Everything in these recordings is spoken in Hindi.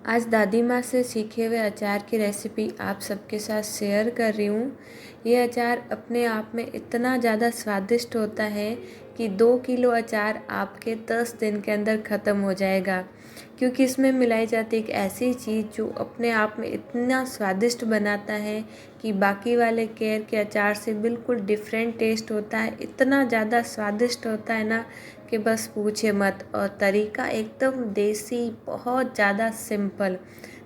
आज दादी माँ से सीखे हुए अचार की रेसिपी आप सबके साथ शेयर कर रही हूँ। ये अचार अपने आप में इतना ज़्यादा स्वादिष्ट होता है कि 2 किलो अचार आपके 10 दिन के अंदर ख़त्म हो जाएगा, क्योंकि इसमें मिलाई जाती एक ऐसी चीज़ जो अपने आप में इतना स्वादिष्ट बनाता है कि बाकी वाले केयर के अचार से बिल्कुल डिफरेंट टेस्ट होता है। इतना ज़्यादा स्वादिष्ट होता है ना कि बस पूछे मत। और तरीका एकदम देसी, बहुत ज़्यादा सिंपल।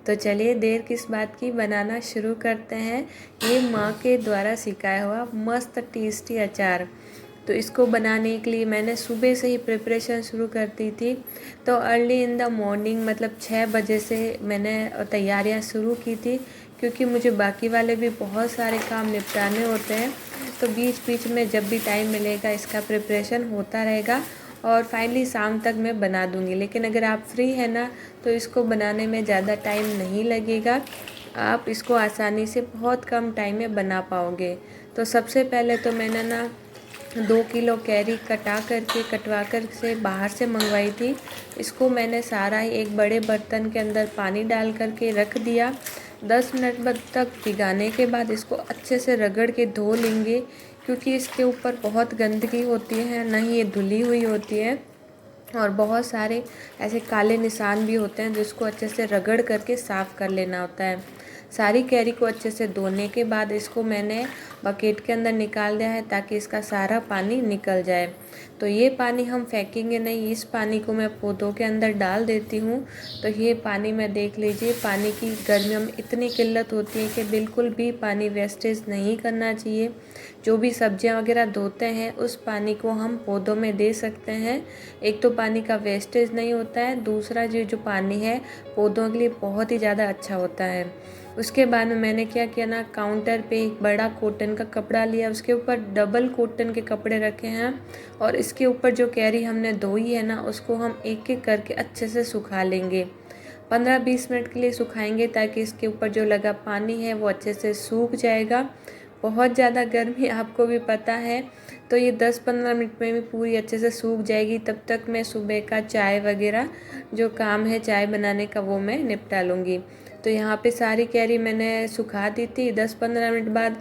तो चलिए देर किस बात की, बनाना शुरू करते हैं। ये माँ के द्वारा सिखाया हुआ मस्त टेस्टी अचार। तो इसको बनाने के लिए मैंने सुबह से ही प्रिपरेशन शुरू कर दी थी। तो अर्ली इन द मॉर्निंग मतलब 6 बजे से मैंने तैयारियां शुरू की थी, क्योंकि मुझे बाकी वाले भी बहुत सारे काम निपटाने होते हैं। तो बीच बीच में जब भी टाइम मिलेगा इसका प्रिपरेशन होता रहेगा और फाइनली शाम तक मैं बना दूंगी। लेकिन अगर आप फ्री है ना, तो इसको बनाने में ज़्यादा टाइम नहीं लगेगा। आप इसको आसानी से बहुत कम टाइम में बना पाओगे। तो सबसे पहले तो मैंने ना 2 किलो कैरी कटवा कर से बाहर से मंगवाई थी। इसको मैंने सारा ही एक बड़े बर्तन के अंदर पानी डाल करके रख दिया। 10 मिनट तक भिगाने के बाद इसको अच्छे से रगड़ के धो लेंगे, क्योंकि इसके ऊपर बहुत गंदगी होती है, नहीं ये धुली हुई होती है और बहुत सारे ऐसे काले निशान भी होते हैं जिसको अच्छे से रगड़ करके साफ़ कर लेना होता है। सारी कैरी को अच्छे से धोने के बाद इसको मैंने बकेट के अंदर निकाल दिया है, ताकि इसका सारा पानी निकल जाए। तो ये पानी हम फेंकेंगे नहीं, इस पानी को मैं पौधों के अंदर डाल देती हूँ। तो ये पानी में देख लीजिए, पानी की गर्मियों में इतनी किल्लत होती है कि बिल्कुल भी पानी वेस्टेज नहीं करना चाहिए। जो भी सब्जियां वगैरह धोते हैं उस पानी को हम पौधों में दे सकते हैं। एक तो पानी का वेस्टेज नहीं होता है, दूसरा जो पानी है पौधों के लिए बहुत ही ज़्यादा अच्छा होता है। उसके बाद में मैंने क्या किया ना, काउंटर पे एक बड़ा कॉटन का कपड़ा लिया, उसके ऊपर डबल कॉटन के कपड़े रखे हैं और इसके ऊपर जो कैरी हमने धोई है ना, उसको हम एक एक करके अच्छे से सुखा लेंगे। 15-20 मिनट के लिए सुखाएंगे, ताकि इसके ऊपर जो लगा पानी है वो अच्छे से सूख जाएगा। बहुत ज़्यादा गर्मी आपको भी पता है, तो ये 10-15 मिनट में भी पूरी अच्छे से सूख जाएगी। तब तक मैं सुबह का चाय वगैरह जो काम है चाय बनाने का वो मैं निपटा लूँगी। तो यहाँ पे सारी कैरी मैंने सुखा दी थी। 10-15 मिनट बाद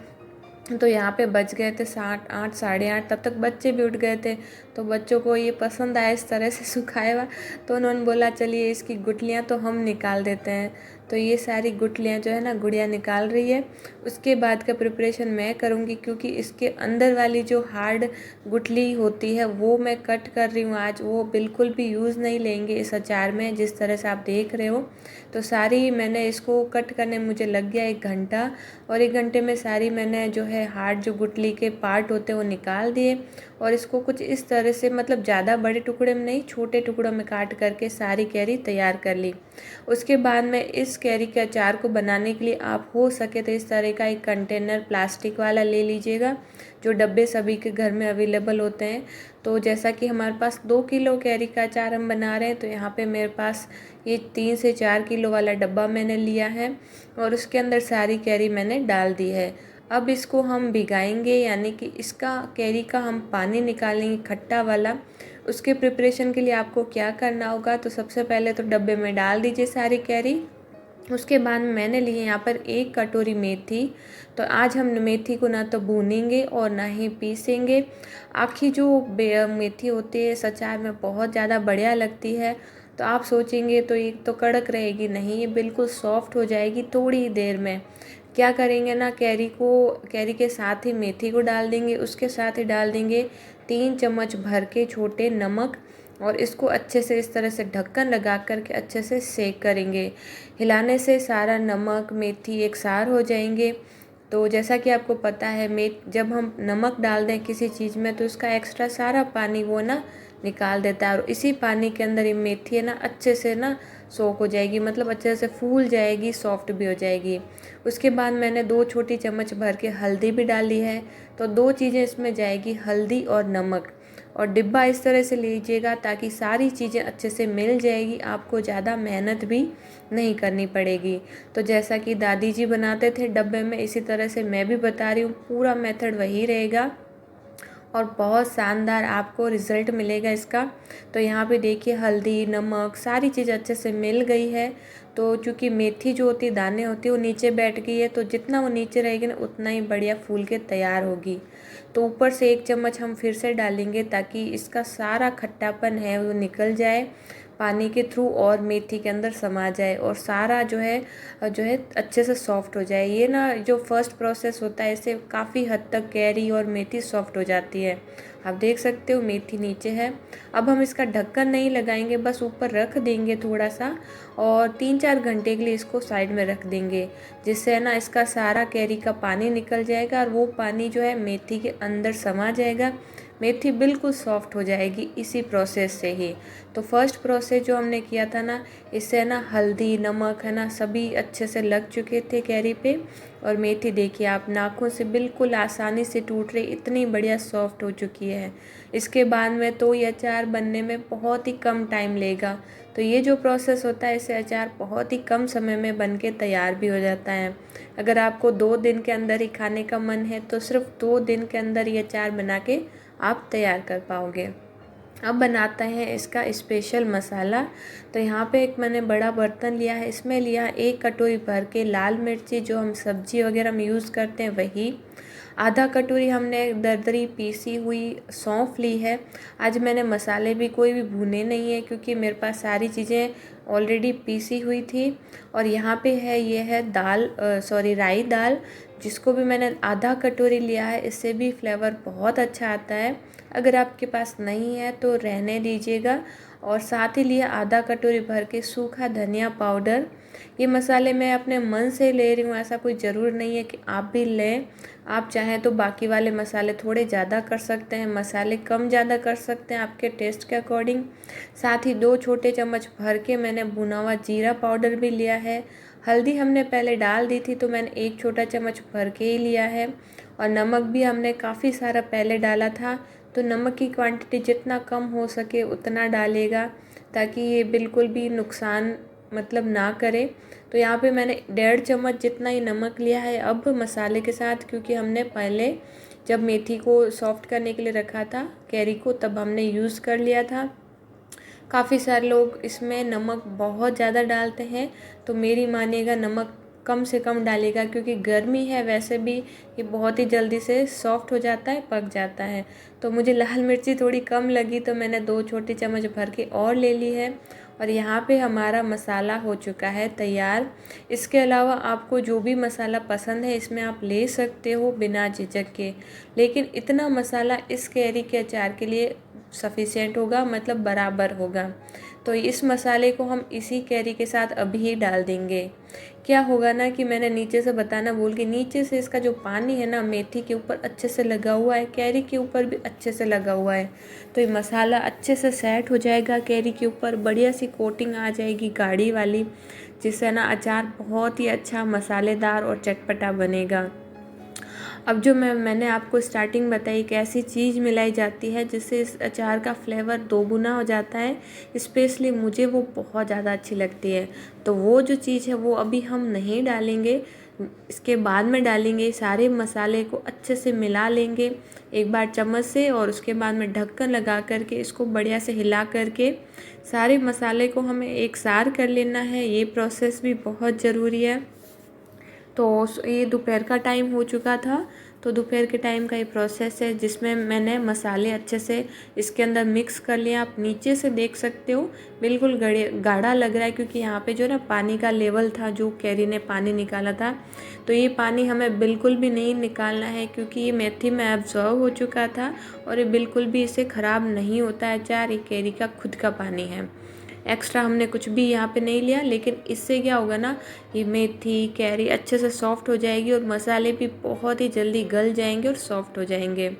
तो यहाँ पे बज गए थे 8, 8:30। तब तक बच्चे भी उठ गए थे, तो बच्चों को ये पसंद आया इस तरह से सुखाया हुआ। तो उन्होंने बोला चलिए इसकी गुठलियाँ तो हम निकाल देते हैं। तो ये सारी गुठलियाँ जो है ना गुड़िया निकाल रही है। उसके बाद का प्रिपरेशन मैं करूँगी, क्योंकि इसके अंदर वाली जो हार्ड गुठली होती है वो मैं कट कर रही हूँ आज। वो बिल्कुल भी यूज़ नहीं लेंगे इस अचार में, जिस तरह से आप देख रहे हो। तो सारी मैंने इसको कट करने में मुझे लग गया 1 घंटा, और 1 घंटे में सारी मैंने जो है हार्ड जो गुठली के पार्ट होते हैं वो निकाल दिए। और इसको कुछ इस तरह से, मतलब ज़्यादा बड़े टुकड़े में नहीं, छोटे टुकड़ों में काट करके सारी कैरी तैयार कर ली। उसके बाद में इस कैरी के अचार को बनाने के लिए आप हो सके तो इस तरह का एक कंटेनर प्लास्टिक वाला ले लीजिएगा, जो डब्बे सभी के घर में अवेलेबल होते हैं। तो जैसा कि हमारे पास 2 किलो कैरी का अचार हम बना रहे हैं, तो यहाँ पे मेरे पास ये 3 से 4 किलो वाला डब्बा मैंने लिया है और उसके अंदर सारी कैरी मैंने डाल दी है। अब इसको हम भिगाएंगे, यानी कि इसका कैरी का हम पानी निकालेंगे खट्टा वाला। उसके प्रिपरेशन के लिए आपको क्या करना होगा, तो सबसे पहले तो डब्बे में डाल दीजिए सारी कैरी। उसके बाद मैंने ली है यहाँ पर 1 कटोरी मेथी। तो आज हम मेथी को ना तो भूनेंगे और ना ही पीसेंगे। आखी जो मेथी होती है इस अचार में बहुत ज़्यादा बढ़िया लगती है। तो आप सोचेंगे तो ये तो कड़क रहेगी, नहीं ये बिल्कुल सॉफ्ट हो जाएगी थोड़ी ही देर में। क्या करेंगे ना, कैरी के साथ ही मेथी को डाल देंगे, उसके साथ ही डाल देंगे 3 चम्मच भर के छोटे नमक, और इसको अच्छे से इस तरह से ढक्कन लगा करके अच्छे से सेक करेंगे। हिलाने से सारा नमक मेथी एक सार हो जाएंगे। तो जैसा कि आपको पता है, जब हम नमक डाल दें किसी चीज़ में तो उसका एक्स्ट्रा सारा पानी वो ना निकाल देता है, और इसी पानी के अंदर ये मेथी है ना अच्छे से ना सोख हो जाएगी, मतलब अच्छे से फूल जाएगी, सॉफ्ट भी हो जाएगी। उसके बाद मैंने 2 छोटी चम्मच भर के हल्दी भी डाली है। तो 2 चीज़ें इसमें जाएगी, हल्दी और नमक। और डिब्बा इस तरह से लीजिएगा ताकि सारी चीज़ें अच्छे से मिल जाएगी, आपको ज़्यादा मेहनत भी नहीं करनी पड़ेगी। तो जैसा कि दादी जी बनाते थे डब्बे में, इसी तरह से मैं भी बता रही हूँ, पूरा मेथड वही रहेगा। और बहुत शानदार आपको रिज़ल्ट मिलेगा इसका। तो यहाँ पे देखिए हल्दी, नमक सारी चीज़ अच्छे से मिल गई है। तो चूँकि मेथी जो होती है, दाने होती है, वो नीचे बैठ गई है, तो जितना वो नीचे रहेगी ना उतना ही बढ़िया फूल के तैयार होगी। तो ऊपर से 1 चम्मच हम फिर से डालेंगे ताकि इसका सारा खट्टापन है वो निकल जाए पानी के थ्रू और मेथी के अंदर समा जाए और सारा जो है अच्छे से सॉफ्ट हो जाए। ये ना जो फर्स्ट प्रोसेस होता है इससे काफ़ी हद तक कैरी और मेथी सॉफ्ट हो जाती है। आप देख सकते हो मेथी नीचे है। अब हम इसका ढक्कन नहीं लगाएंगे, बस ऊपर रख देंगे थोड़ा सा और 3-4 घंटे के लिए इसको साइड में रख देंगे, जिससे ना इसका सारा कैरी का पानी निकल जाएगा और वो पानी जो है मेथी के अंदर समा जाएगा। मेथी बिल्कुल सॉफ्ट हो जाएगी इसी प्रोसेस से ही। तो फर्स्ट प्रोसेस जो हमने किया था ना, इससे ना हल्दी, नमक है ना सभी अच्छे से लग चुके थे कैरी पे और मेथी देखिए आप नाखून से बिल्कुल आसानी से टूट रही, इतनी बढ़िया सॉफ्ट हो चुकी है। इसके बाद में तो ये अचार बनने में बहुत ही कम टाइम लेगा। तो ये जो प्रोसेस होता है इससे अचार बहुत ही कम समय में बन के तैयार भी हो जाता है। अगर आपको 2 दिन के अंदर ही खाने का मन है तो सिर्फ 2 दिन के अंदर ये अचार बना के आप तैयार कर पाओगे। अब बनाते हैं इसका स्पेशल मसाला। तो यहाँ पे एक मैंने बड़ा बर्तन लिया है, इसमें लिया 1 कटोरी भर के लाल मिर्ची, जो हम सब्जी वगैरह में यूज़ करते हैं वही। आधा कटोरी हमने दरदरी पीसी हुई सौंफ ली है। आज मैंने मसाले भी कोई भी भुने नहीं है क्योंकि मेरे पास सारी चीज़ें ऑलरेडी पीसी हुई थी। और यहाँ पे है ये है राई दाल, जिसको भी मैंने आधा कटोरी लिया है। इससे भी फ्लेवर बहुत अच्छा आता है। अगर आपके पास नहीं है तो रहने दीजिएगा। और साथ ही लिया आधा कटोरी भर के सूखा धनिया पाउडर। ये मसाले मैं अपने मन से ले रही हूँ, ऐसा कोई ज़रूर नहीं है कि आप भी लें। आप चाहें तो बाकी वाले मसाले थोड़े ज़्यादा कर सकते हैं, मसाले कम ज़्यादा कर सकते हैं आपके टेस्ट के अकॉर्डिंग। साथ ही 2 छोटे चम्मच भर के मैंने भुना हुआ जीरा पाउडर भी लिया है। हल्दी हमने पहले डाल दी थी तो मैंने 1 छोटा चम्मच भर के ही लिया है। और नमक भी हमने काफ़ी सारा पहले डाला था, तो नमक की क्वांटिटी जितना कम हो सके उतना डालेगा ताकि ये बिल्कुल भी नुकसान मतलब ना करे। तो यहाँ पे मैंने 1.5 चम्मच जितना ही नमक लिया है अब मसाले के साथ, क्योंकि हमने पहले जब मेथी को सॉफ्ट करने के लिए रखा था कैरी को तब हमने यूज़ कर लिया था। काफ़ी सारे लोग इसमें नमक बहुत ज़्यादा डालते हैं, तो मेरी मानिएगा नमक कम से कम डालेगा, क्योंकि गर्मी है वैसे भी ये बहुत ही जल्दी से सॉफ्ट हो जाता है, पक जाता है। तो मुझे लाल मिर्ची थोड़ी कम लगी तो मैंने 2 छोटे चम्मच भर के और ले ली है। और यहाँ पे हमारा मसाला हो चुका है तैयार। इसके अलावा आपको जो भी मसाला पसंद है इसमें आप ले सकते हो बिना झिझक के, लेकिन इतना मसाला इस कैरी के अचार के लिए सफिशिएंट होगा, मतलब बराबर होगा। तो इस मसाले को हम इसी कैरी के साथ अभी ही डाल देंगे। क्या होगा ना कि मैंने नीचे से बताना भूल गई, नीचे से इसका जो पानी है ना मेथी के ऊपर अच्छे से लगा हुआ है, कैरी के ऊपर भी अच्छे से लगा हुआ है। तो ये मसाला अच्छे से सेट हो जाएगा कैरी के ऊपर, बढ़िया सी कोटिंग आ जाएगी गाढ़ी वाली, जिससे ना अचार बहुत ही अच्छा मसालेदार और चटपटा बनेगा। अब जो मैंने आपको स्टार्टिंग बताई एक ऐसी चीज़ मिलाई जाती है जिससे इस अचार का फ्लेवर दोगुना हो जाता है, स्पेशली मुझे वो बहुत ज़्यादा अच्छी लगती है। तो वो जो चीज़ है वो अभी हम नहीं डालेंगे, इसके बाद में डालेंगे। सारे मसाले को अच्छे से मिला लेंगे एक बार चम्मच से, और उसके बाद में ढक्कन लगा करके इसको बढ़िया से हिला करके सारे मसाले को हमें एक सार कर लेना है। ये प्रोसेस भी बहुत ज़रूरी है। तो ये दोपहर का टाइम हो चुका था, तो दोपहर के टाइम का ये प्रोसेस है जिसमें मैंने मसाले अच्छे से इसके अंदर मिक्स कर लिया। आप नीचे से देख सकते हो बिल्कुल गाढ़ा लग रहा है, क्योंकि यहाँ पे जो ना पानी का लेवल था, जो कैरी ने पानी निकाला था, तो ये पानी हमें बिल्कुल भी नहीं निकालना है, क्योंकि ये मेथी में एब्जॉर्व हो चुका था और ये बिल्कुल भी इसे ख़राब नहीं होता है अचार। ये कैरी का खुद का पानी है, एक्स्ट्रा हमने कुछ भी यहाँ पे नहीं लिया। लेकिन इससे क्या होगा ना, ये मेथी कैरी अच्छे से सॉफ्ट हो जाएगी और मसाले भी बहुत ही जल्दी गल जाएंगे और सॉफ्ट हो जाएंगे।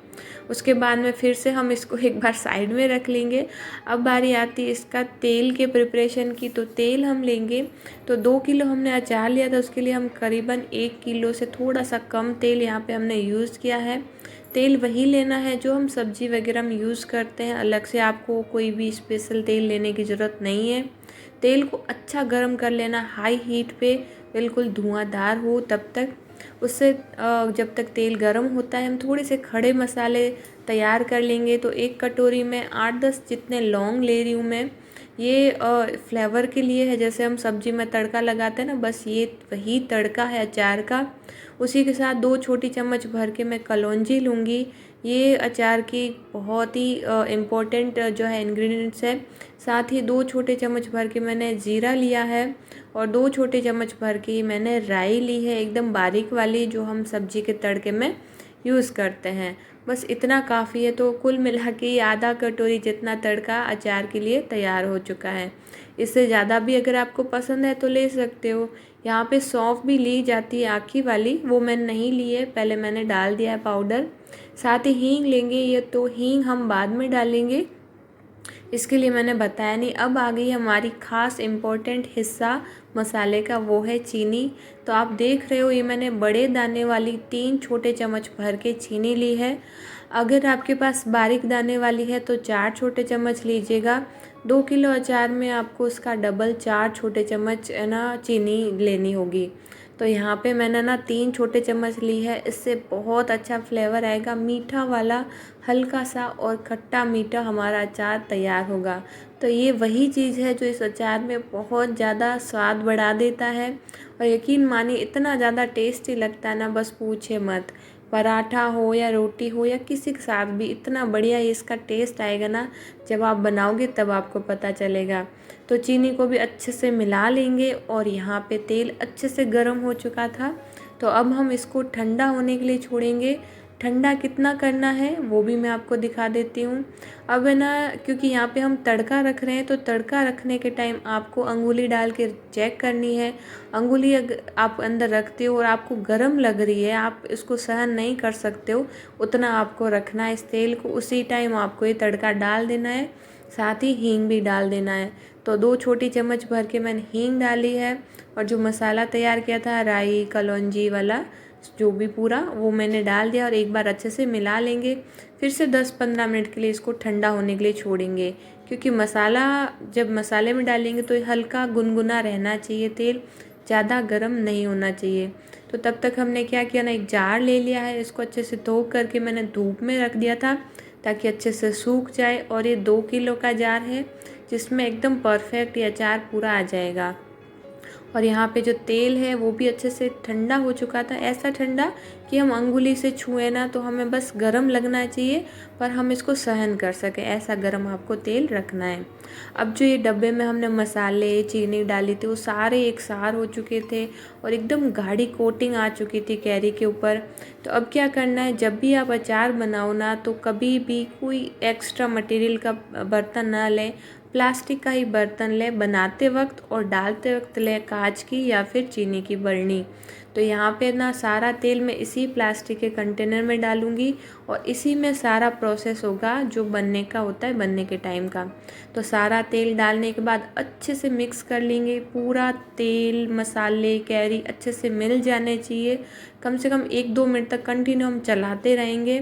उसके बाद में फिर से हम इसको एक बार साइड में रख लेंगे। अब बारी आती है इसका तेल के प्रिपरेशन की। तो तेल हम लेंगे, तो 2 किलो हमने अचार लिया था, उसके लिए हम करीबन 1 किलो से थोड़ा सा कम तेल यहाँ पे हमने यूज़ किया है। तेल वही लेना है जो हम सब्ज़ी वगैरह में यूज़ करते हैं, अलग से आपको कोई भी स्पेशल तेल लेने की ज़रूरत नहीं है। तेल को अच्छा गर्म कर लेना हाई हीट पे, बिल्कुल धुआंधार हो तब तक। उससे जब तक तेल गर्म होता है हम थोड़े से खड़े मसाले तैयार कर लेंगे। तो एक कटोरी में 8-10 जितने लौंग ले रही हूँ मैं। ये फ्लेवर के लिए है, जैसे हम सब्जी में तड़का लगाते हैं ना, बस ये वही तड़का है अचार का। उसी के साथ 2 छोटी चम्मच भर के मैं कलौंजी लूँगी। ये अचार की बहुत ही इम्पोर्टेंट जो है इंग्रेडिएंट्स है। साथ ही 2 छोटे चम्मच भर के मैंने जीरा लिया है और 2 छोटे चम्मच भर के मैंने राई ली है, एकदम बारीक वाली, जो हम सब्जी के तड़के में यूज़ करते हैं। बस इतना काफ़ी है। तो कुल मिला के ये आधा कटोरी जितना तड़का अचार के लिए तैयार हो चुका है। इससे ज़्यादा भी अगर आपको पसंद है तो ले सकते हो। यहाँ पे सौंफ भी ली जाती है आखी वाली, वो मैंने नहीं ली है, पहले मैंने डाल दिया है पाउडर। साथ ही हींग लेंगे, ये तो हींग हम बाद में डालेंगे, इसके लिए मैंने बताया नहीं। अब आ गई हमारी ख़ास इम्पोर्टेंट हिस्सा मसाले का, वो है चीनी। तो आप देख रहे हो ये मैंने बड़े दाने वाली 3 छोटे चम्मच भर के चीनी ली है। अगर आपके पास बारीक दाने वाली है तो 4 छोटे चम्मच लीजिएगा। 2 किलो अचार में आपको उसका डबल 4 छोटे चम्मच है ना चीनी लेनी होगी। तो यहाँ पे मैंने ना 3 छोटे चम्मच ली है। इससे बहुत अच्छा फ्लेवर आएगा, मीठा वाला, हल्का सा और खट्टा मीठा हमारा अचार तैयार होगा। तो ये वही चीज़ है जो इस अचार में बहुत ज़्यादा स्वाद बढ़ा देता है। और यकीन मानिए इतना ज़्यादा टेस्टी लगता है ना, बस पूछे मत। पराठा हो या रोटी हो या किसी के साथ भी इतना बढ़िया इसका टेस्ट आएगा ना, जब आप बनाओगे तब आपको पता चलेगा। तो चीनी को भी अच्छे से मिला लेंगे और यहाँ पे तेल अच्छे से गर्म हो चुका था। तो अब हम इसको ठंडा होने के लिए छोड़ेंगे। ठंडा कितना करना है वो भी मैं आपको दिखा देती हूँ। अब है ना, क्योंकि यहाँ पे हम तड़का रख रहे हैं, तो तड़का रखने के टाइम आपको अंगुली डाल के चेक करनी है। अंगुली अगर आप अंदर रखते हो और आपको गर्म लग रही है, आप इसको सहन नहीं कर सकते हो, उतना आपको रखना है इस तेल को। उसी टाइम आपको ये तड़का डाल देना है, साथ ही हींग भी डाल देना है। तो 2 छोटी चम्मच भर के मैंने हींग डाली है और जो मसाला तैयार किया था राई कलौंजी वाला, जो भी पूरा, वो मैंने डाल दिया और एक बार अच्छे से मिला लेंगे। फिर से 10-15 मिनट के लिए इसको ठंडा होने के लिए छोड़ेंगे, क्योंकि मसाला जब मसाले में डालेंगे तो ये हल्का गुनगुना रहना चाहिए, तेल ज़्यादा गर्म नहीं होना चाहिए। तो तब तक हमने क्या किया ना, एक जार ले लिया है, इसको अच्छे से धो करके मैंने धूप में रख दिया था ताकि अच्छे से सूख जाए। और ये 2 किलो का जार है, जिसमें एकदम परफेक्ट ये अचार पूरा आ जाएगा। और यहाँ पे जो तेल है वो भी अच्छे से ठंडा हो चुका था, ऐसा ठंडा कि हम अंगुली से छुए ना तो हमें बस गरम लगना चाहिए, पर हम इसको सहन कर सकें, ऐसा गरम आपको तेल रखना है। अब जो ये डब्बे में हमने मसाले चीनी डाली थी वो सारे एक सार हो चुके थे और एकदम गाढ़ी कोटिंग आ चुकी थी कैरी के ऊपर। तो अब क्या करना है, जब भी आप अचार बनाओ ना तो कभी भी कोई एक्स्ट्रा मटेरियल का बर्तन ना लें, प्लास्टिक का ही बर्तन लें बनाते वक्त, और डालते वक्त लें कांच की या फिर चीनी की बरनी। तो यहाँ पे ना सारा तेल मैं इसी प्लास्टिक के कंटेनर में डालूँगी और इसी में सारा प्रोसेस होगा जो बनने का होता है, बनने के टाइम का। तो सारा तेल डालने के बाद अच्छे से मिक्स कर लेंगे। पूरा तेल मसाले कैरी अच्छे से मिल जाने चाहिए। कम से कम 1-2 मिनट तक कंटिन्यू हम चलाते रहेंगे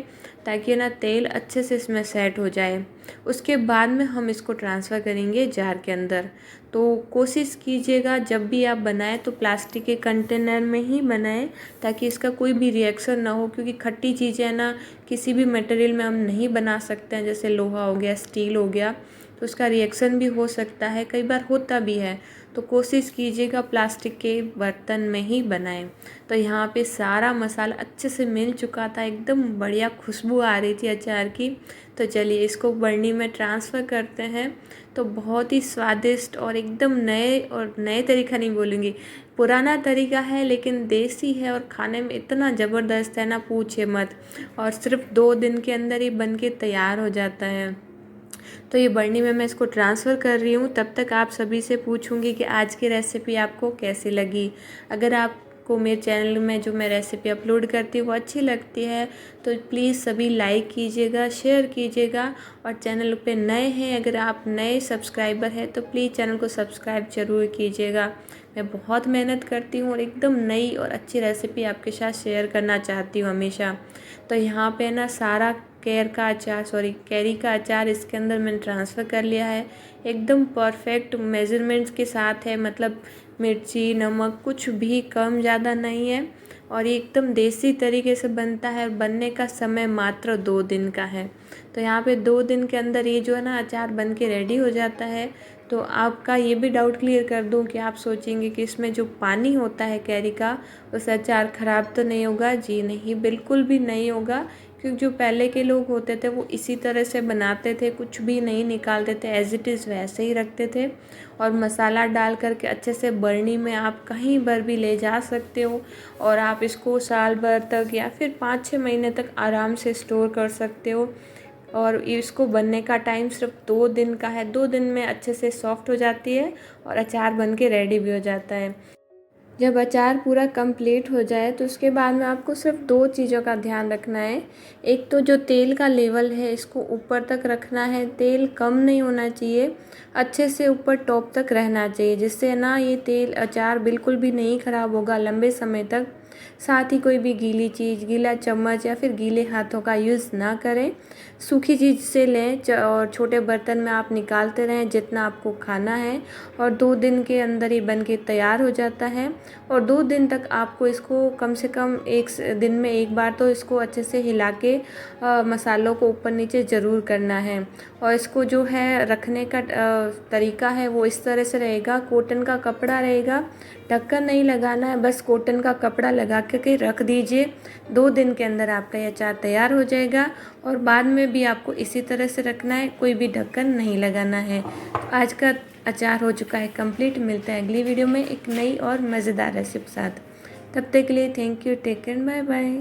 ताकि ना तेल अच्छे से इसमें सेट हो जाए। उसके बाद में हम इसको ट्रांसफ़र करेंगे जार के अंदर। तो कोशिश कीजिएगा जब भी आप बनाएं तो प्लास्टिक के कंटेनर में ही बनाएं, ताकि इसका कोई भी रिएक्शन ना हो, क्योंकि खट्टी चीज़ें ना किसी भी मटेरियल में हम नहीं बना सकते हैं, जैसे लोहा हो गया, स्टील हो गया, तो उसका रिएक्शन भी हो सकता है, कई बार होता भी है। तो कोशिश कीजिएगा प्लास्टिक के बर्तन में ही बनाएं। तो यहाँ पे सारा मसाला अच्छे से मिल चुका था, एकदम बढ़िया खुशबू आ रही थी अचार की। तो चलिए इसको बरनी में ट्रांसफ़र करते हैं। तो बहुत ही स्वादिष्ट और एकदम नए, और नए तरीका नहीं बोलूँगी, पुराना तरीका है लेकिन देसी है और खाने में इतना ज़बरदस्त है ना, पूछे मत। और सिर्फ 2 दिन के अंदर ही बन के तैयार हो जाता है। तो ये बरनी में मैं इसको ट्रांसफ़र कर रही हूँ। तब तक आप सभी से पूछूंगी कि आज की रेसिपी आपको कैसी लगी। अगर आपको मेरे चैनल में जो मैं रेसिपी अपलोड करती हूँ वो अच्छी लगती है तो प्लीज़ सभी लाइक कीजिएगा, शेयर कीजिएगा। और चैनल पे नए हैं, अगर आप नए सब्सक्राइबर हैं तो प्लीज़ चैनल को सब्सक्राइब ज़रूर कीजिएगा। मैं बहुत मेहनत करती हूँ और एकदम नई और अच्छी रेसिपी आपके साथ शेयर करना चाहती हूँ हमेशा। तो यहाँ पे ना सारा कैरी का अचार इसके अंदर मैंने ट्रांसफ़र कर लिया है। एकदम परफेक्ट मेजरमेंट्स के साथ है, मतलब मिर्ची नमक कुछ भी कम ज़्यादा नहीं है। और ये एकदम देसी तरीके से बनता है। बनने का समय मात्र 2 दिन का है। तो यहाँ पे 2 दिन के अंदर ये जो है ना अचार बन के रेडी हो जाता है। तो आपका ये भी डाउट क्लियर कर दूँ कि आप सोचेंगे कि इसमें जो पानी होता है कैरी का, उससे अचार ख़राब तो नहीं होगा? जी नहीं, बिल्कुल भी नहीं होगा। क्योंकि जो पहले के लोग होते थे वो इसी तरह से बनाते थे, कुछ भी नहीं निकालते थे, एज़ इट इज़ वैसे ही रखते थे। और मसाला डाल करके अच्छे से बरनी में आप कहीं पर भी ले जा सकते हो और आप इसको साल भर तक या फिर 5-6 महीने तक आराम से स्टोर कर सकते हो। और इसको बनने का टाइम सिर्फ 2 दिन का है। 2 दिन में अच्छे से सॉफ्ट हो जाती है और अचार बन के रेडी भी हो जाता है। जब अचार पूरा कंप्लीट हो जाए तो उसके बाद में आपको सिर्फ 2 चीज़ों का ध्यान रखना है। एक तो जो तेल का लेवल है इसको ऊपर तक रखना है, तेल कम नहीं होना चाहिए, अच्छे से ऊपर टॉप तक रहना चाहिए, जिससे ना ये तेल अचार बिल्कुल भी नहीं ख़राब होगा लंबे समय तक। साथ ही कोई भी गीली चीज़, गीला चम्मच या फिर गीले हाथों का यूज़ ना करें। सूखी चीज़ से लें और छोटे बर्तन में आप निकालते रहें जितना आपको खाना है। और 2 दिन के अंदर ही बन के तैयार हो जाता है। और 2 दिन तक आपको इसको कम से कम दिन में 1 बार तो इसको अच्छे से हिला के मसालों को ऊपर नीचे ज़रूर करना है। और इसको जो है रखने का तरीका है वो इस तरह से रहेगा। कॉटन का कपड़ा रहेगा, ढक्कन नहीं लगाना है, बस कॉटन का कपड़ा लगा के रख दीजिए। 2 दिन के अंदर आपका ये अचार तैयार हो जाएगा। और बाद में भी आपको इसी तरह से रखना है, कोई भी ढक्कन नहीं लगाना है। तो आज का अचार हो चुका है कंप्लीट। मिलता है अगली वीडियो में एक नई और मज़ेदार रेसिपी साथ। तब तक के लिए thank you, take care, bye bye.